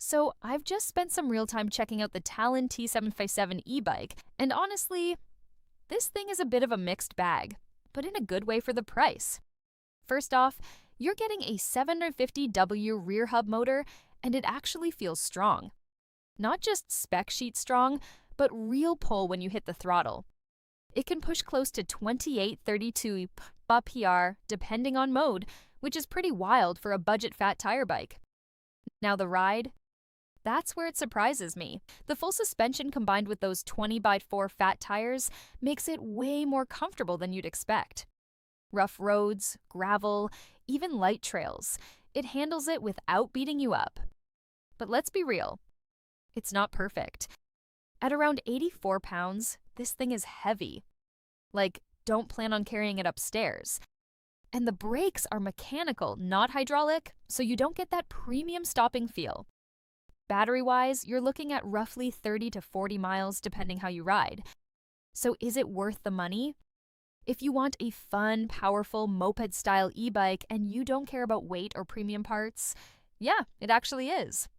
So I've just spent some real time checking out the Talon T757 e-bike, and honestly, this thing is a bit of a mixed bag, but in a good way for the price. First off, you're getting a 750W rear hub motor, and it actually feels strong. Not just spec sheet strong, but real pull when you hit the throttle. It can push close to 28-32 PR depending on mode, which is pretty wild for a budget fat tire bike. Now the ride? That's where it surprises me. The full suspension combined with those 20x4 fat tires makes it way more comfortable than you'd expect. Rough roads, gravel, even light trails, it handles it without beating you up. But let's be real, it's not perfect. At around 84 pounds, this thing is heavy. Like, don't plan on carrying it upstairs. And the brakes are mechanical, not hydraulic, so you don't get that premium stopping feel. Battery-wise, you're looking at roughly 30 to 40 miles depending how you ride. So is it worth the money? If you want a fun, powerful, moped-style e-bike and you don't care about weight or premium parts, yeah, it actually is.